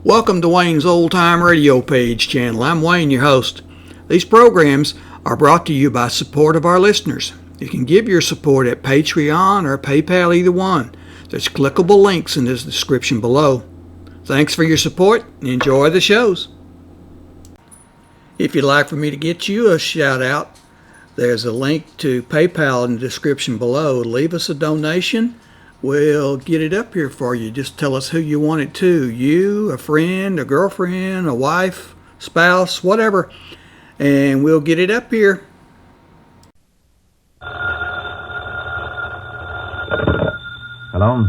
Welcome to Wayne's Old Time Radio Page channel. I'm Wayne, your host. These programs are brought to you by support of our listeners. You can give your support at Patreon or PayPal, either one. There's clickable links in the description below. Thanks for your support and enjoy the shows. If you'd like for me to get you a shout out, there's a link to PayPal in the description below. Leave us a donation. We'll get it up here for you. Just tell us who you want it to. You, a friend, a girlfriend, a wife, spouse, whatever. And we'll get it up here. Hello?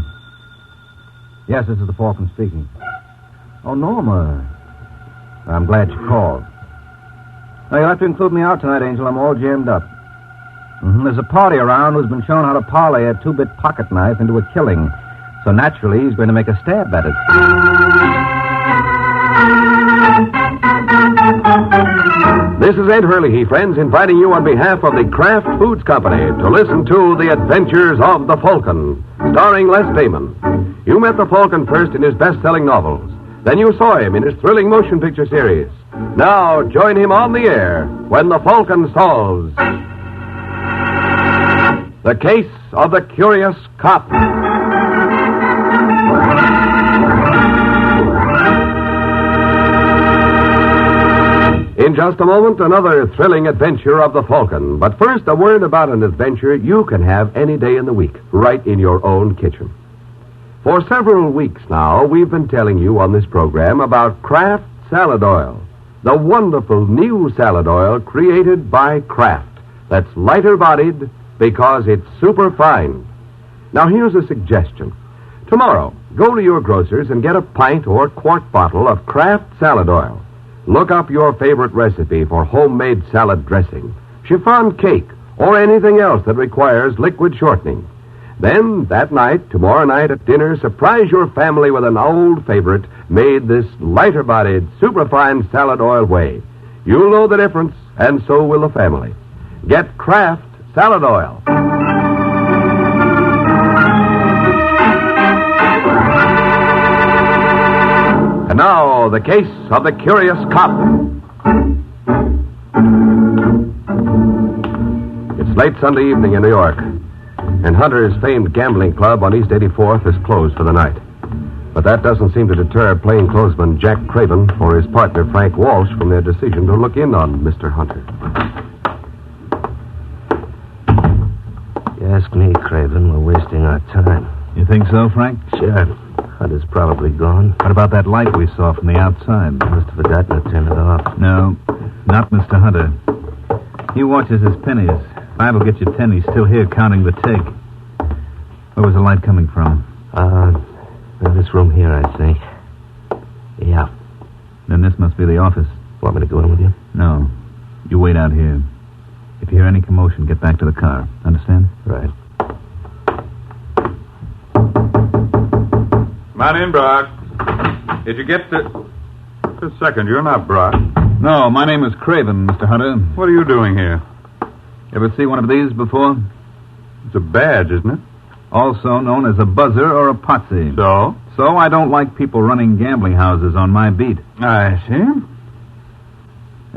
Yes, this is the Falcon speaking. Oh, Norma. I'm glad you called. Now, you'll have to include me out tonight, Angel. I'm all jammed up. There's a party around who's been shown how to parlay a 2-bit pocket knife into a killing. So naturally, he's going to make a stab at it. This is Ed Hurley, friends, inviting you on behalf of the Kraft Foods Company to listen to The Adventures of the Falcon, starring Les Damon. You met the Falcon first in his best-selling novels. Then you saw him in his thrilling motion picture series. Now join him on the air when the Falcon solves The Case of the Curious Cop. In just a moment, another thrilling adventure of the Falcon. But first, a word about an adventure you can have any day in the week, right in your own kitchen. For several weeks now, we've been telling you on this program about Kraft Salad Oil, the wonderful new salad oil created by Kraft that's lighter-bodied because it's super fine. Now, here's a suggestion. Tomorrow, go to your grocer's and get a pint or quart bottle of Kraft Salad Oil. Look up your favorite recipe for homemade salad dressing, chiffon cake, or anything else that requires liquid shortening. Then, that night, tomorrow night at dinner, surprise your family with an old favorite made this lighter-bodied, superfine salad oil way. You'll know the difference, and so will the family. Get Kraft Salad Oil. And now, the case of the curious cop. It's late Sunday evening in New York, and Hunter's famed gambling club on East 84th is closed for the night. But that doesn't seem to deter plainclothesman Jack Craven or his partner Frank Walsh from their decision to look in on Mr. Hunter. You ask me, Craven, we're wasting our time. You think so, Frank? Sure. Hunter's probably gone. What about that light we saw from the outside? Must have forgotten to turn it off. No, not Mr. Hunter. He watches his pennies. 5 will get you 10. He's still here counting the take. Where was the light coming from? This room here, I think. Yeah. Then this must be the office. Want me to go in with you? No. You wait out here. If you hear any commotion, get back to the car. Understand? Right. Come on in, Brock. Did you get the... Just a second, you're not Brock. No, my name is Craven, Mr. Hunter. What are you doing here? Ever see one of these before? It's a badge, isn't it? Also known as a buzzer or a potsy. So? So I don't like people running gambling houses on my beat. I see.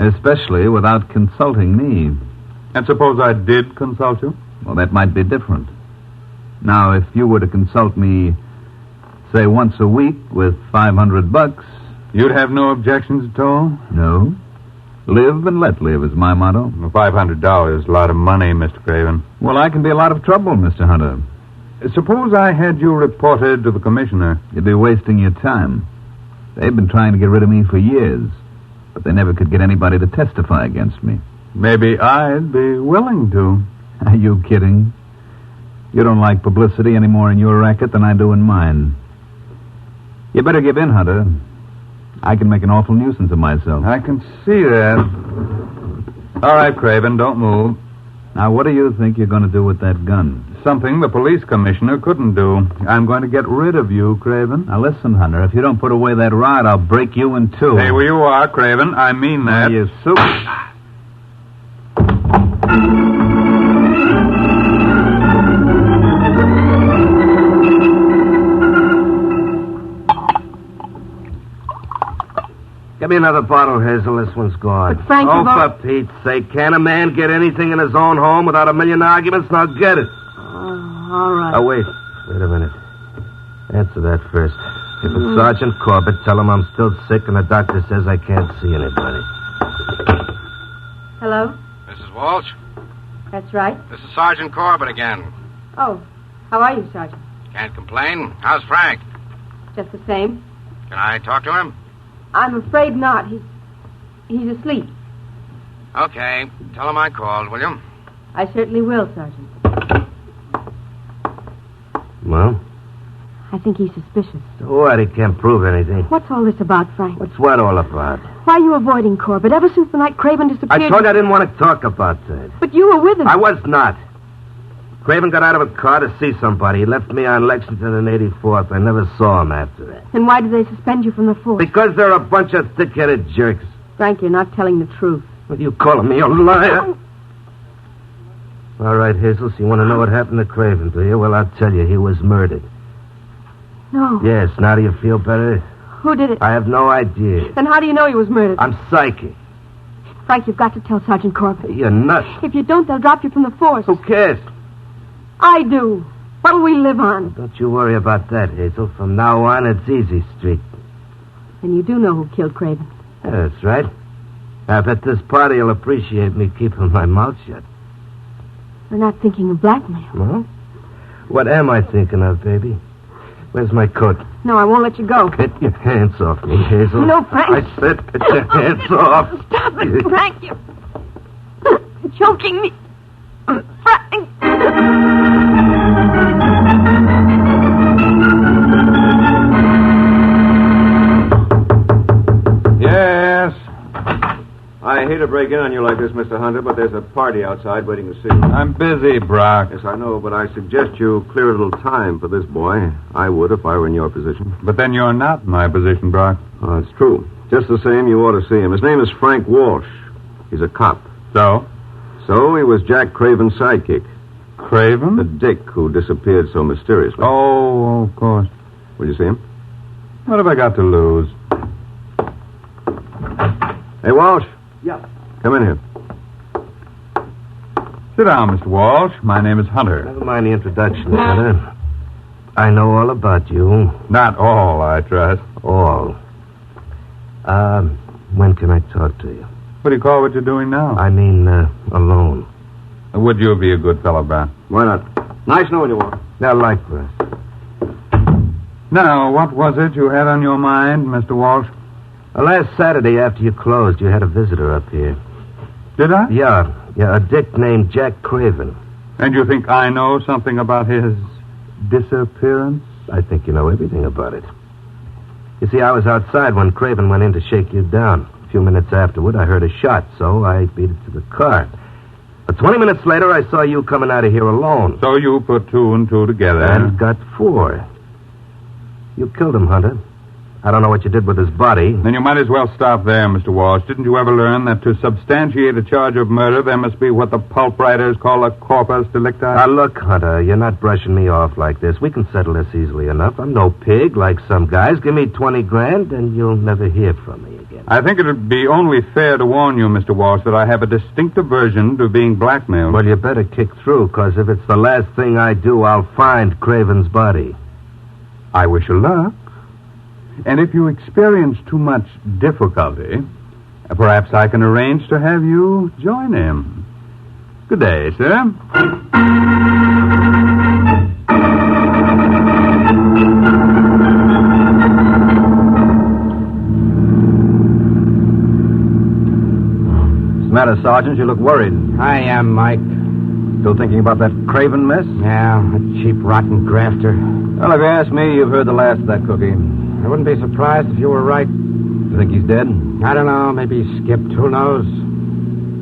Especially without consulting me. And suppose I did consult you? Well, that might be different. Now, if you were to consult me, say, once a week with $500... You'd have no objections at all? No. Live and let live is my motto. Well, $500 is a lot of money, Mr. Craven. Well, I can be a lot of trouble, Mr. Hunter. Suppose I had you reported to the commissioner. You'd be wasting your time. They've been trying to get rid of me for years, but they never could get anybody to testify against me. Maybe I'd be willing to. Are you kidding? You don't like publicity any more in your racket than I do in mine. You better give in, Hunter. I can make an awful nuisance of myself. I can see that. All right, Craven, don't move. Now, what do you think you're going to do with that gun? Something the police commissioner couldn't do. I'm going to get rid of you, Craven. Now, listen, Hunter, if you don't put away that rod, I'll break you in two. Hey, where you are, Craven. I mean that. You super... Give me another bottle, Hazel. This one's gone. But Frank, oh, you've al- for Pete's sake, can a man get anything in his own home without a million arguments? Now get it. Oh, all right. Oh, wait a minute. Answer that first. If it's Sergeant Corbett, tell him I'm still sick and the doctor says I can't see anybody. Hello? Mrs. Walsh, That's right. this is Sergeant Corbett again. Oh, how are you, Sergeant? Can't complain. How's Frank? Just the same. Can I talk to him? I'm afraid not. He's asleep. Okay. Tell him I called, will you? I certainly will, Sergeant. Well? I think he's suspicious. What? He can't prove anything. What's all this about, Frank? What's what all about? Why are you avoiding Corbett? Ever since the night Craven disappeared... I told you I didn't want to talk about that. But you were with him. I was not. Craven got out of a car to see somebody. He left me on Lexington and 84th. I never saw him after that. Then why did they suspend you from the force? Because they're a bunch of thick-headed jerks. Frank, you're not telling the truth. What are you calling me, a liar? All right, Hazel, so you want to know what happened to Craven, do you? Well, I'll tell you. He was murdered. No. Yes, now do you feel better? Who did it? I have no idea. Then how do you know he was murdered? I'm psychic. Frank, you've got to tell Sergeant Corbett. You're nuts. If you don't, they'll drop you from the force. Who cares? I do. What'll we live on? Don't you worry about that, Hazel. From now on, it's easy street. And you do know who killed Craven. Yeah, that's right. I bet this party will appreciate me keeping my mouth shut. We're not thinking of blackmail. Well, what am I thinking of, baby? Where's my coat? No, I won't let you go. Get your hands off me, Hazel. No, Frank. I said get your hands off. Stop it, Frank. You're choking me. Frank. Yes. I hate to break in on you like this, Mr. Hunter, but there's a party outside waiting to see you. I'm busy, Brock. Yes, I know, but I suggest you clear a little time for this boy. I would if I were in your position. But then you're not in my position, Brock. Oh, it's true. Just the same, you ought to see him. His name is Frank Walsh. He's a cop. So? So he was Jack Craven's sidekick. Craven? The dick who disappeared so mysteriously. Oh, of course. Will you see him? What have I got to lose? Hey, Walsh. Yeah. Come in here. Sit down, Mr. Walsh. My name is Hunter. Never mind the introduction, Hunter. I know all about you. Not all, I trust. All. When can I talk to you? What do you call what you're doing now? I mean, alone. Would you be a good fellow, Brock? Why not? Nice knowing you, Walsh. Yeah, likewise. Now, what was it you had on your mind, Mr. Walsh? Last Saturday after you closed, you had a visitor up here. Did I? Yeah, a dick named Jack Craven. And you think I know something about his disappearance? I think you know everything about it. You see, I was outside when Craven went in to shake you down. A few minutes afterward, I heard a shot, so I beat it to the car. But 20 minutes later, I saw you coming out of here alone. So you put two and two together. And got 4. You killed him, Hunter. I don't know what you did with his body. Then you might as well stop there, Mr. Walsh. Didn't you ever learn that to substantiate a charge of murder, there must be what the pulp writers call a corpus delicti? Now, look, Hunter, you're not brushing me off like this. We can settle this easily enough. I'm no pig like some guys. Give me 20 grand and you'll never hear from me again. I think it would be only fair to warn you, Mr. Walsh, that I have a distinct aversion to being blackmailed. Well, you better kick through, because if it's the last thing I do, I'll find Craven's body. I wish you luck. And if you experience too much difficulty, perhaps I can arrange to have you join him. Good day, sir. What's the matter, Sergeant? You look worried. I am, Mike. Still thinking about that Craven mess? Yeah, a cheap, rotten grafter. Well, if you ask me, you've heard the last of that cookie. I wouldn't be surprised if you were right. You think he's dead? I don't know. Maybe he skipped. Who knows?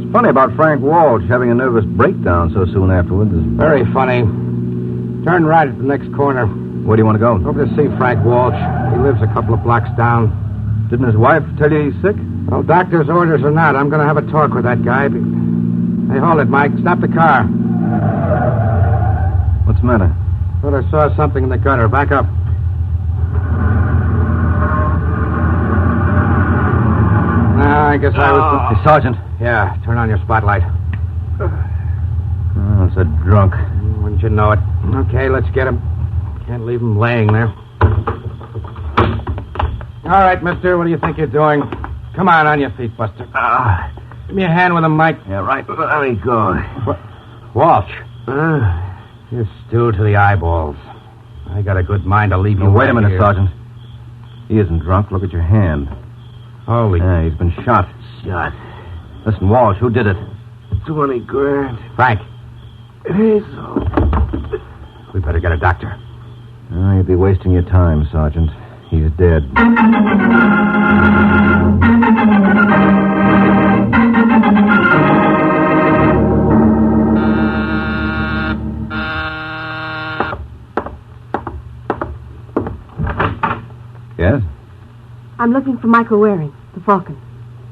It's funny about Frank Walsh having a nervous breakdown so soon afterwards. Very funny. Turn right at the next corner. Where do you want to go? Over to see Frank Walsh. He lives a couple of blocks down. Didn't his wife tell you he's sick? Well, doctor's orders or not, I'm going to have a talk with that guy. Hey, hold it, Mike. Stop the car. What's the matter? Thought I saw something in the gutter. Back up. I guess I was... Hey, Sergeant. Yeah, turn on your spotlight. Oh, it's a drunk. Wouldn't you know it? Okay, let's get him. Can't leave him laying there. All right, mister, what do you think you're doing? Come on your feet, Buster. Give me a hand with him, Mike. Yeah, right. Let me go. Walsh. You're stewed to the eyeballs. I got a good mind to leave you Wait a minute, here. Sergeant. He isn't drunk. Look at your hand. Holy... Yeah, he's been shot. Shot. Listen, Walsh, who did it? 20 grand. Frank, Hazel. we better get a doctor. Oh, you'd be wasting your time, Sergeant. He's dead. Yes? I'm looking for Michael Waring, the Falcon.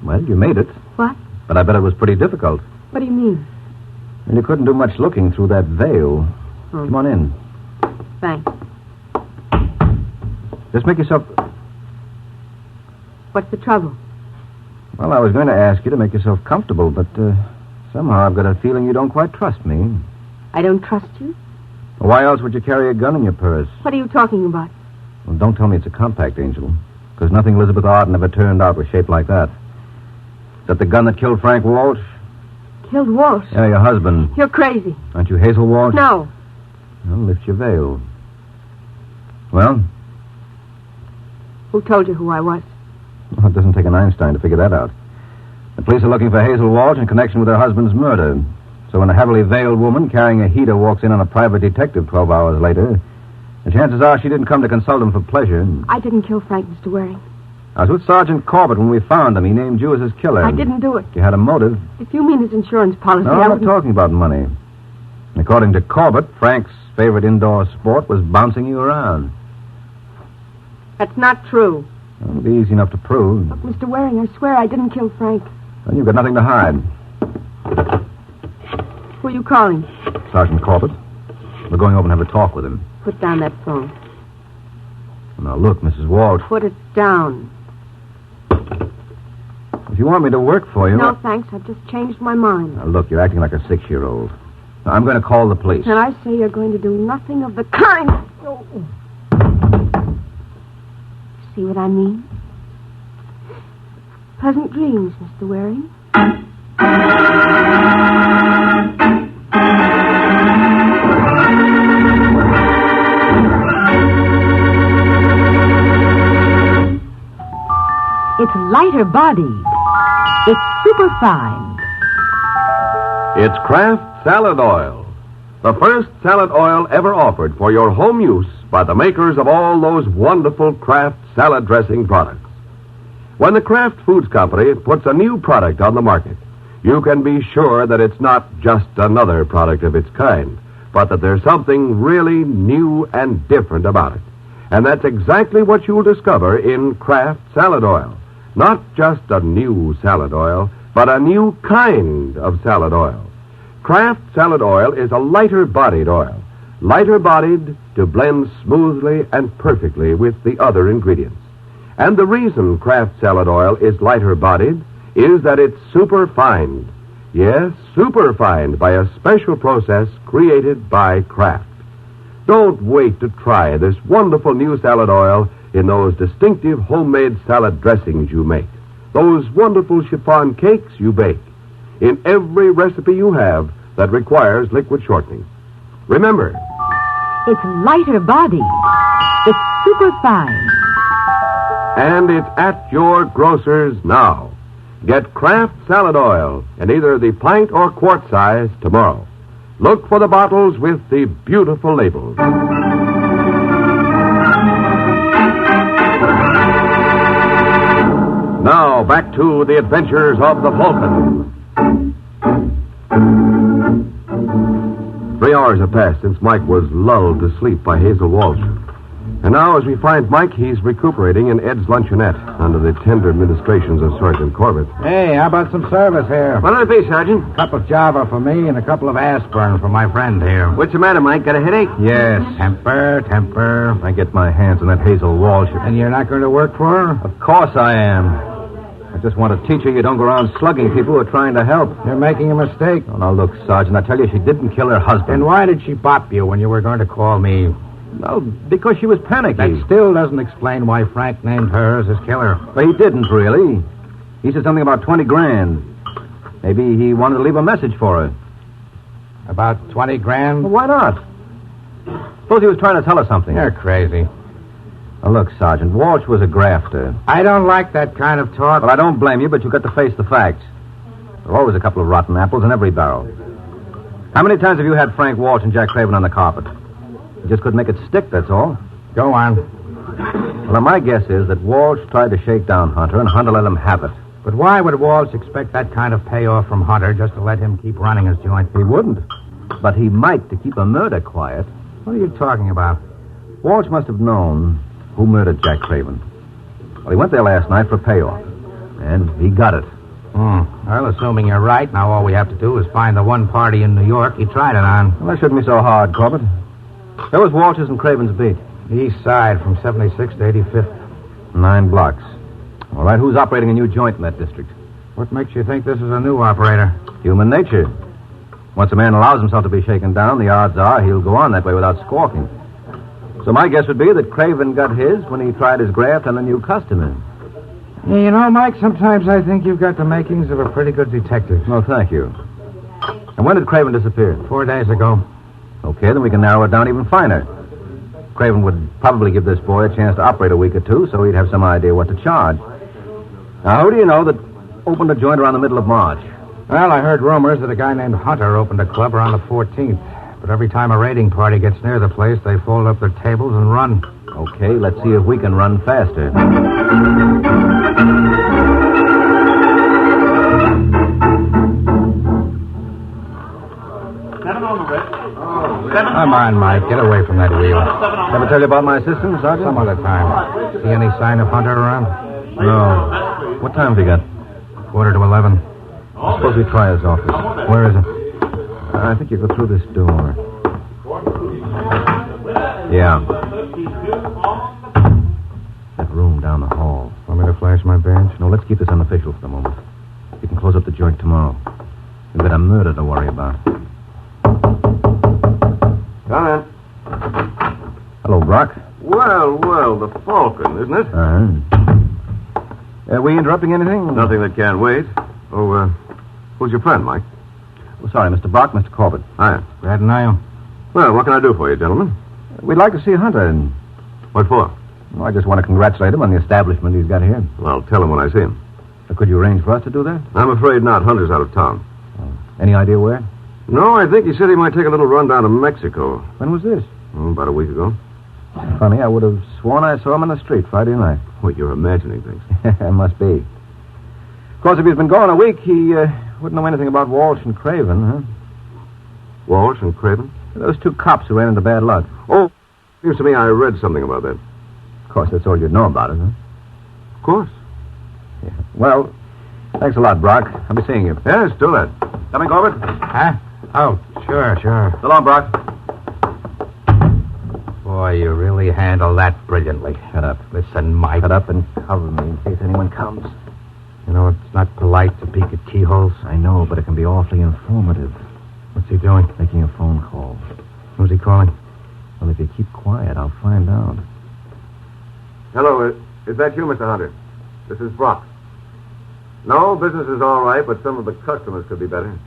Well, you made it. What? But I bet it was pretty difficult. What do you mean? And you couldn't do much looking through that veil. Come on in. Thanks. Just make yourself... What's the trouble? Well, I was going to ask you to make yourself comfortable, but somehow I've got a feeling you don't quite trust me. I don't trust you? Why else would you carry a gun in your purse? What are you talking about? Well, don't tell me it's a compact, Angel, because nothing Elizabeth Arden ever turned out was shaped like that. Is that the gun that killed Frank Walsh? Killed Walsh? Yeah, your husband. You're crazy. Aren't you Hazel Walsh? No. Well, lift your veil. Well? Who told you who I was? Well, it doesn't take an Einstein to figure that out. The police are looking for Hazel Walsh in connection with her husband's murder. So when a heavily veiled woman carrying a heater walks in on a private detective 12 hours later, the chances are she didn't come to consult him for pleasure. I didn't kill Frank, Mr. Waring. I was with Sergeant Corbett when we found him. He named you as his killer. I didn't do it. You had a motive. If you mean his insurance policy, No, I I'm not wouldn't... talking about money. According to Corbett, Frank's favorite indoor sport was bouncing you around. That's not true. Well, it'll be easy enough to prove. Look, Mr. Waring, I swear I didn't kill Frank. Well, you've got nothing to hide. Who are you calling? Sergeant Corbett. We're going over and have a talk with him. Put down that phone. Now, look, Mrs. Walsh. Put it down. If you want me to work for you... No, thanks. I've just changed my mind. Now, look, you're acting like a 6-year-old. Now, I'm going to call the police. And I say you're going to do nothing of the kind. Oh. See what I mean? Pleasant dreams, Mr. Waring. It's lighter bodied. It's superfine. It's Kraft Salad Oil, the first salad oil ever offered for your home use by the makers of all those wonderful Kraft salad dressing products. When the Kraft Foods Company puts a new product on the market, you can be sure that it's not just another product of its kind, but that there's something really new and different about it. And that's exactly what you'll discover in Kraft Salad Oil. Not just a new salad oil, but a new kind of salad oil. Kraft Salad Oil is a lighter-bodied oil. Lighter-bodied to blend smoothly and perfectly with the other ingredients. And the reason Kraft Salad Oil is lighter-bodied is that it's superfined. Yes, superfined by a special process created by Kraft. Don't wait to try this wonderful new salad oil in those distinctive homemade salad dressings you make, those wonderful chiffon cakes you bake, in every recipe you have that requires liquid shortening. Remember, It's lighter bodied. It's superfine. and it's at your grocer's now. Get Kraft Salad Oil in either the pint or quart size tomorrow. Look for the bottles with the beautiful labels. Now, back to the adventures of the Falcon. 3 hours have passed since Mike was lulled to sleep by Hazel Walsh. And now, as we find Mike, he's recuperating in Ed's luncheonette under the tender administrations of Sergeant Corbett. Hey, how about some service here? What'll it be, Sergeant? A cup of Java for me and a couple of aspirin for my friend here. What's the matter, Mike? Got a headache? Yes. Temper. I get my hands on that Hazel Walsh. And you're not going to work for her? Of course I am. I just want to teach her you don't go around slugging people who are trying to help. You're making a mistake. Oh, now, look, Sergeant, I tell you, she didn't kill her husband. Then why did she bop you when you were going to call me? No, because she was panicky. That still doesn't explain why Frank named her as his killer. But he didn't, really. He said something about 20 grand. Maybe he wanted to leave a message for her. About 20 grand? Well, why not? Suppose he was trying to tell her something. You're crazy. Now, look, Sergeant, Walsh was a grafter. I don't like that kind of talk. Well, I don't blame you, but you've got to face the facts. There are always a couple of rotten apples in every barrel. How many times have you had Frank Walsh and Jack Craven on the carpet? You just couldn't make it stick, that's all. Go on. Well, my guess is that Walsh tried to shake down Hunter, and Hunter let him have it. But why would Walsh expect that kind of payoff from Hunter just to let him keep running his joint? He wouldn't. But he might to keep a murder quiet. What are you talking about? Walsh must have known who murdered Jack Craven. Well, he went there last night for payoff. And he got it. Well, assuming you're right, now all we have to do is find the one party in New York he tried it on. Well, that shouldn't be so hard, Corbett. Where was Walsh's and Craven's beat? The east side, from 76th to 85th. 9 blocks. All right, who's operating a new joint in that district? What makes you think this is a new operator? Human nature. Once a man allows himself to be shaken down, the odds are he'll go on that way without squawking. So my guess would be that Craven got his when he tried his graft on a new customer. You know, Mike, sometimes I think you've got the makings of a pretty good detective. Oh, thank you. And when did Craven disappear? 4 days ago. Okay, then we can narrow it down even finer. Craven would probably give this boy a chance to operate a week or two, so he'd have some idea what to charge. Now, who do you know that opened a joint around the middle of March? Well, I heard rumors that a guy named Hunter opened a club around the 14th. But every time a raiding party gets near the place, they fold up their tables and run. Okay, let's see if we can run faster. Come on, Mike. Get away from that wheel. Ever tell you about my assistant, Sergeant? Some other time. See any sign of Hunter around? No. What time have you got? 11:15. I suppose we try his office. Where is it? I think you go through this door. Yeah. That room down the hall. Want me to flash my badge? No, let's keep this unofficial for the moment. You can close up the joint tomorrow. We've got a murder to worry about. Come in. Hello, Brock. Well, the Falcon, isn't it? Are we interrupting anything? Nothing that can't wait. Oh, who's your friend, Mike? Oh, sorry, Mr. Brock, Mr. Corbett. Hi. Glad to know you. Well, what can I do for you, gentlemen? We'd like to see Hunter. And What for? I just want to congratulate him on the establishment he's got here. Well, tell him when I see him. Could you arrange for us to do that? I'm afraid not. Hunter's out of town. Any idea where? No, I think he said he might take a little run down to Mexico. When was this? About a week ago. Funny, I would have sworn I saw him on the street Friday night. Well, you're imagining things. Must be. Of course, if he's been gone a week, he wouldn't know anything about Walsh and Craven, huh? Walsh and Craven? Those 2 cops who ran into bad luck. Oh, seems to me I read something about that. Of course, that's all you'd know about it, huh? Of course. Yeah. Well, thanks a lot, Brock. I'll be seeing you. Yes, do that. Coming, Corbett? Huh? Oh, sure. So long, Brock. Boy, you really handle that brilliantly. Shut up. Listen, Mike. Shut up and cover me in case anyone comes. You know, it's not polite to peek at keyholes. I know, but it can be awfully informative. What's he doing? Making a phone call. Who's he calling? Well, if you keep quiet, I'll find out. Hello, is that you, Mr. Hunter? This is Brock. No, business is all right, but some of the customers could be better.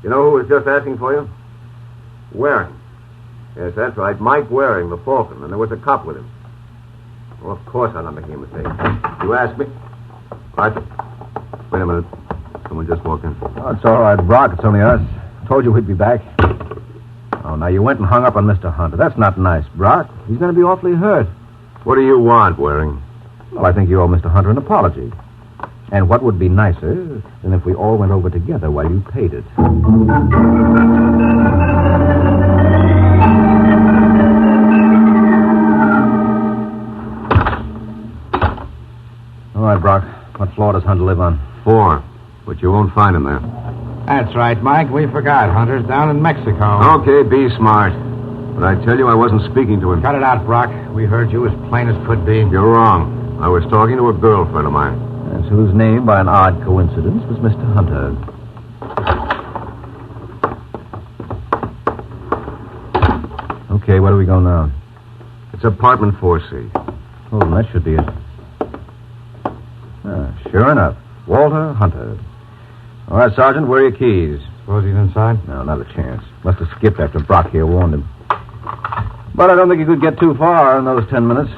You know who was just asking for you? Waring. Yes, that's right. Mike Waring, the Falcon, and there was a cop with him. Well, of course I'm not making a mistake. You asked me. What? Wait a minute. Someone just walked in. Oh, it's all right, Brock. It's only us. Told you we'd be back. Oh, now you went and hung up on Mr. Hunter. That's not nice, Brock. He's going to be awfully hurt. What do you want, Waring? Well, I think you owe Mr. Hunter an apology. And what would be nicer than if we all went over together while you paid it? All right, Brock. What floor does Hunter live on? 4. But you won't find him there. That's right, Mike. We forgot. Hunter's down in Mexico. Okay, be smart. But I tell you, I wasn't speaking to him. Cut it out, Brock. We heard you as plain as could be. You're wrong. I was talking to a girlfriend of mine. That's whose name, by an odd coincidence, was Mr. Hunter. Okay, where do we go now? It's apartment 4C. Oh, that should be it. Sure enough. Walter Hunter. All right, Sergeant, where are your keys? Suppose he's inside? No, not a chance. Must have skipped after Brock here warned him. But I don't think he could get too far in those 10 minutes.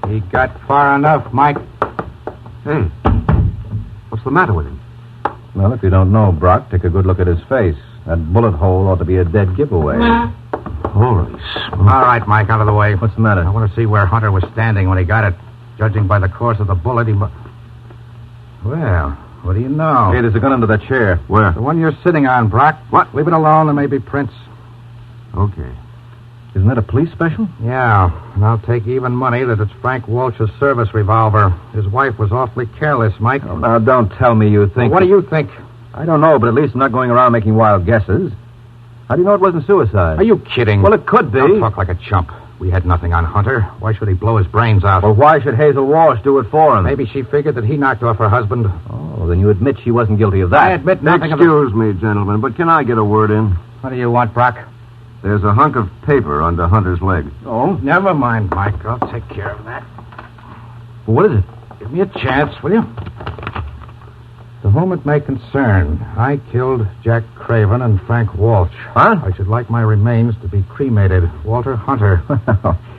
He got far enough, Mike. Hey, what's the matter with him? Well, if you don't know Brock, take a good look at his face. That bullet hole ought to be a dead giveaway. Holy smoke. All right, Mike, out of the way. What's the matter? I want to see where Hunter was standing when he got it. Judging by the course of the bullet, he must... Well, what do you know? Hey, there's a gun under that chair. Where? The one you're sitting on, Brock. What? Leave it alone, there may be prints. Okay. Isn't that a police special? Yeah, and I'll take even money that it's Frank Walsh's service revolver. His wife was awfully careless, Mike. Oh, now, don't tell me you think... Well, what do you think? I don't know, but at least I'm not going around making wild guesses. How do you know it wasn't suicide? Are you kidding? Well, it could be. Don't talk like a chump. We had nothing on Hunter. Why should he blow his brains out? Well, why should Hazel Walsh do it for him? Maybe she figured that he knocked off her husband. Oh, then you admit she wasn't guilty of that. I admit nothing of Excuse me, gentlemen, but can I get a word in? What do you want, Brock? There's a hunk of paper under Hunter's leg. Oh? Never mind, Mike. I'll take care of that. Well, what is it? Give me a chance, will you? To whom it may concern, I killed Jack Craven and Frank Walsh. Huh? I should like my remains to be cremated. Walter Hunter.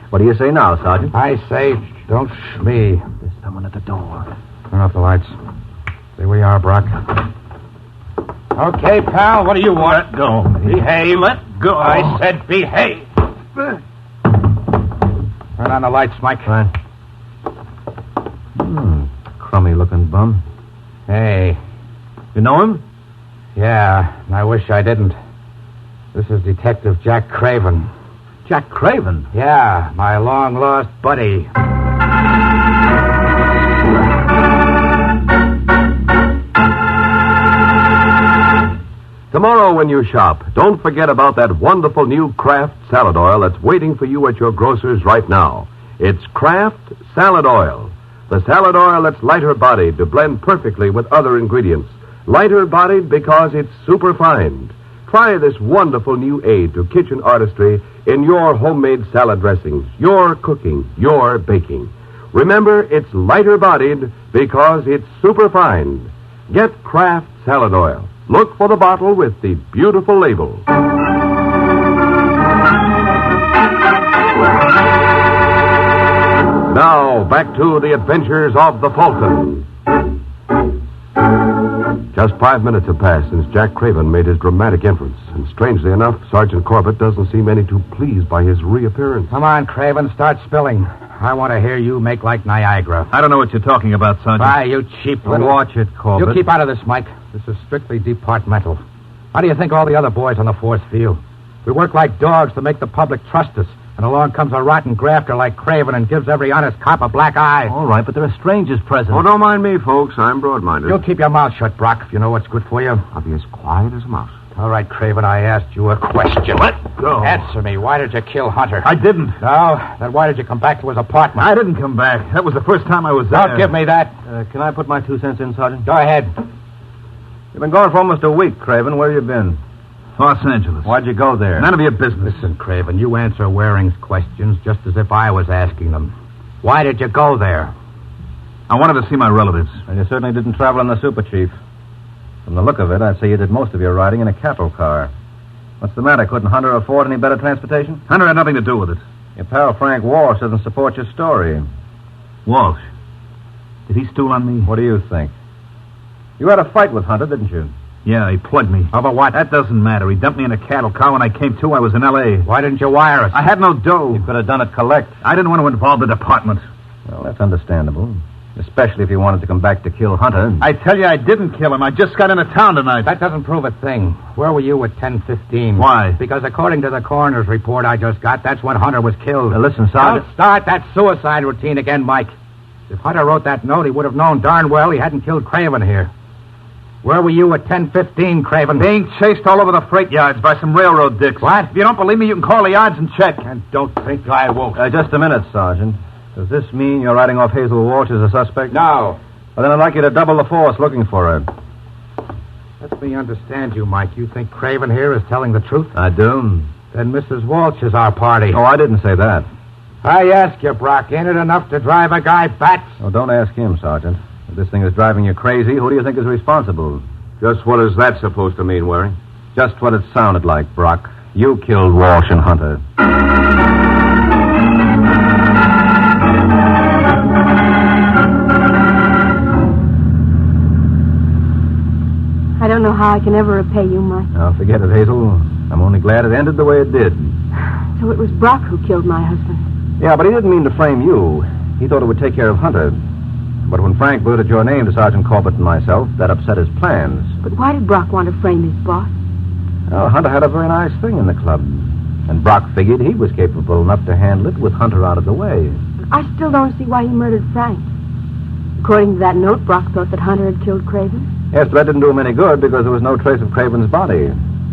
What do you say now, Sergeant? I say, don't shmee. There's someone at the door. Turn off the lights. Stay where you are, Brock. Okay, pal, what do you want? Let go. Behave. Let go. I said behave. Turn on the lights, Mike. Fine. Crummy-looking bum. Hey. You know him? Yeah, and I wish I didn't. This is Detective Jack Craven. Jack Craven? Yeah, my long-lost buddy. Tomorrow when you shop, don't forget about that wonderful new Kraft salad oil that's waiting for you at your grocer's right now. It's Kraft Salad Oil. The salad oil that's lighter-bodied to blend perfectly with other ingredients. Lighter-bodied because it's superfine. Try this wonderful new aid to kitchen artistry in your homemade salad dressings, your cooking, your baking. Remember, it's lighter-bodied because it's superfine. Get Kraft Salad Oil. Look for the bottle with the beautiful label. Now, back to the adventures of the Falcon. Just 5 minutes have passed since Jack Craven made his dramatic entrance. And strangely enough, Sergeant Corbett doesn't seem any too pleased by his reappearance. Come on, Craven, start spilling. I want to hear you make like Niagara. I don't know what you're talking about, Sergeant. Why, you cheap little... Watch it, Corbett. You keep out of this, Mike. This is strictly departmental. How do you think all the other boys on the force feel? We work like dogs to make the public trust us. And along comes a rotten grafter like Craven and gives every honest cop a black eye. All right, but there are strangers present. Oh, don't mind me, folks. I'm broad-minded. You'll keep your mouth shut, Brock, if you know what's good for you. I'll be as quiet as a mouse. All right, Craven, I asked you a question. Let go. Answer me. Why did you kill Hunter? I didn't. No? Then why did you come back to his apartment? I didn't come back. That was the first time I was there. Don't give me that. Can I put my 2 cents in, Sergeant? Go ahead. You've been gone for almost a week, Craven. Where have you been? Los Angeles. Why'd you go there? None of your business. Listen, Craven, you answer Waring's questions just as if I was asking them. Why did you go there? I wanted to see my relatives. And you certainly didn't travel in the Super Chief. From the look of it, I'd say you did most of your riding in a cattle car. What's the matter? Couldn't Hunter afford any better transportation? Hunter had nothing to do with it. Your pal Frank Walsh doesn't support your story. Walsh. Did he stool on me? What do you think? You had a fight with Hunter, didn't you? Yeah, he plugged me. Over what? That doesn't matter. He dumped me in a cattle car. When I came to, I was in L.A. Why didn't you wire us? I had no dough. You could have done it collect. I didn't want to involve the department. Well, that's understandable. Especially if you wanted to come back to kill Hunter. I tell you, I didn't kill him. I just got into town tonight. That doesn't prove a thing. Where were you at 10:15? Why? Because according to the coroner's report I just got, that's when Hunter was killed. Listen, Sergeant. Don't start that suicide routine again, Mike. If Hunter wrote that note, he would have known darn well he hadn't killed Craven here. Where were you at 10:15, Craven? Being chased all over the freight yards by some railroad dicks. What? If you don't believe me, you can call the yards and check. And don't think I won't. Just a minute, Sergeant. Does this mean you're writing off Hazel Walsh as a suspect? No. Well, then I'd like you to double the force looking for her. Let me understand you, Mike. You think Craven here is telling the truth? I do. Then Mrs. Walsh is our party. Oh, I didn't say that. I ask you, Brock, ain't it enough to drive a guy bats? Oh, don't ask him, Sergeant. If this thing is driving you crazy, who do you think is responsible? Just what is that supposed to mean, Waring? Just what it sounded like, Brock. You killed Walsh and Hunter. I don't know how I can ever repay you, Mike. Now, forget it, Hazel. I'm only glad it ended the way it did. So it was Brock who killed my husband. Yeah, but he didn't mean to frame you. He thought it would take care of Hunter. But when Frank blurted your name to Sergeant Corbett and myself, that upset his plans. But why did Brock want to frame his boss? Well, Hunter had a very nice thing in the club. And Brock figured he was capable enough to handle it with Hunter out of the way. I still don't see why he murdered Frank. According to that note, Brock thought that Hunter had killed Craven. Yes, but that didn't do him any good because there was no trace of Craven's body.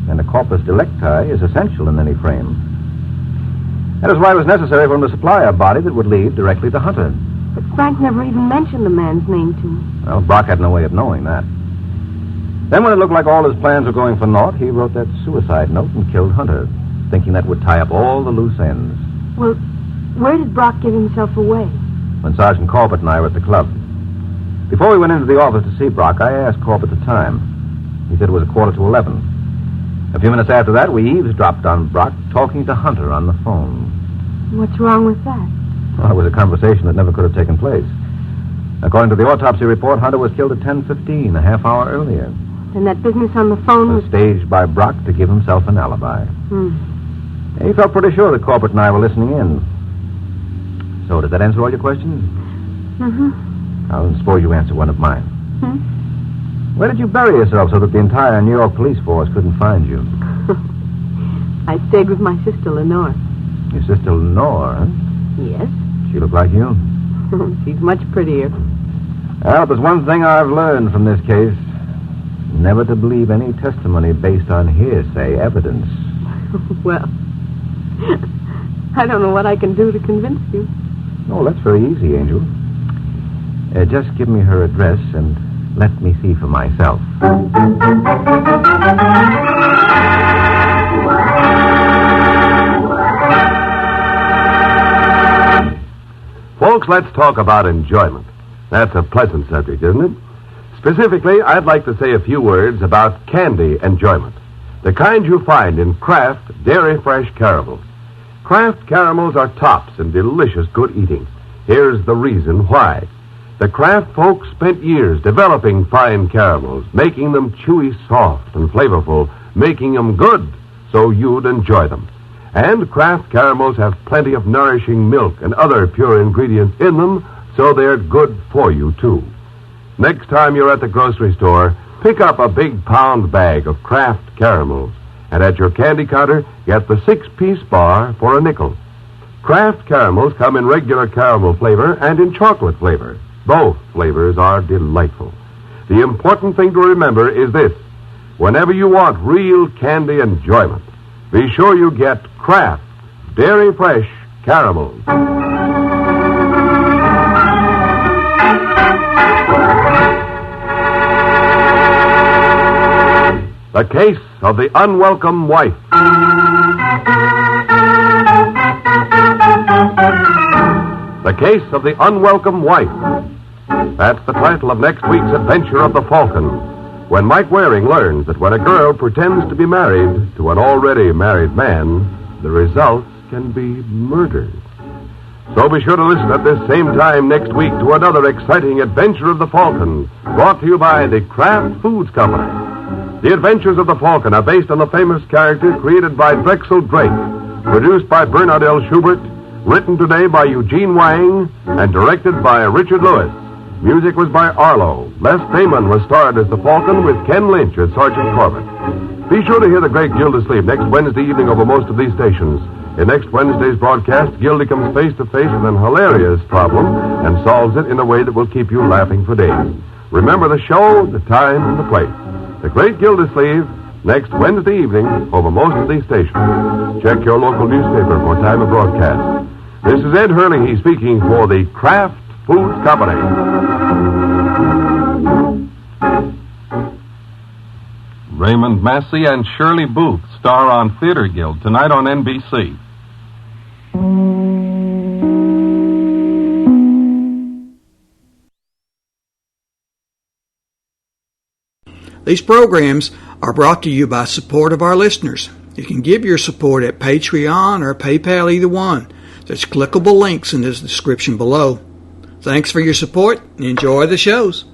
And a corpus delicti is essential in any frame. That is why it was necessary for him to supply a body that would lead directly to Hunter. But Frank never even mentioned the man's name to me. Well, Brock had no way of knowing that. Then when it looked like all his plans were going for naught, he wrote that suicide note and killed Hunter, thinking that would tie up all the loose ends. Well, where did Brock give himself away? When Sergeant Corbett and I were at the club. Before we went into the office to see Brock, I asked Corbett the time. He said it was 11:15. A few minutes after that, we eavesdropped on Brock talking to Hunter on the phone. What's wrong with that? Well, it was a conversation that never could have taken place. According to the autopsy report, Hunter was killed at 10:15, a half hour earlier. And that business on the phone was staged by Brock to give himself an alibi. He felt pretty sure that Corbett and I were listening in. So, did that answer all your questions? Mm-hmm. I'll suppose you answer one of mine. Where did you bury yourself so that the entire New York police force couldn't find you? I stayed with my sister, Lenore. Your sister Lenore, huh? Yes. She looked like you. She's much prettier. Well, if there's one thing I've learned from this case, never to believe any testimony based on hearsay evidence. Well, I don't know what I can do to convince you. Oh, that's very easy, Angel. Just give me her address and let me see for myself. Folks, let's talk about enjoyment. That's a pleasant subject, isn't it? Specifically, I'd like to say a few words about candy enjoyment. The kind you find in Kraft Dairy Fresh caramels. Kraft caramels are tops and delicious good eating. Here's the reason why. The Kraft folks spent years developing fine caramels, making them chewy soft and flavorful, making them good so you'd enjoy them. And Kraft caramels have plenty of nourishing milk and other pure ingredients in them, so they're good for you, too. Next time you're at the grocery store, pick up a big pound bag of Kraft caramels, and at your candy counter, get the 6-piece bar for a nickel. Kraft caramels come in regular caramel flavor and in chocolate flavor. Both flavors are delightful. The important thing to remember is this. Whenever you want real candy enjoyment, be sure you get Kraft Dairy Fresh caramels. The Case of the Unwelcome Wife. The Case of the Unwelcome Wife. That's the title of next week's adventure of the Falcon, when Mike Waring learns that when a girl pretends to be married to an already married man, the results can be murder. So be sure to listen at this same time next week to another exciting adventure of the Falcon, brought to you by the Kraft Foods Company. The Adventures of the Falcon are based on the famous character created by Drexel Drake, produced by Bernard L. Schubert, written today by Eugene Wang, and directed by Richard Lewis. Music was by Arlo. Les Damon was starred as the Falcon with Ken Lynch as Sergeant Corbett. Be sure to hear the great Gildersleeve next Wednesday evening over most of these stations. In next Wednesday's broadcast, Gildy comes face to face with an hilarious problem and solves it in a way that will keep you laughing for days. Remember the show, the time, and the place. The Great Gildersleeve, next Wednesday evening over most of these stations. Check your local newspaper for time of broadcast. This is Ed Hurley speaking for the Kraft Foods Company. Raymond Massey and Shirley Booth star on Theater Guild tonight on NBC. These programs are brought to you by support of our listeners. You can give your support at Patreon or PayPal, either one. There's clickable links in the description below. Thanks for your support and enjoy the shows.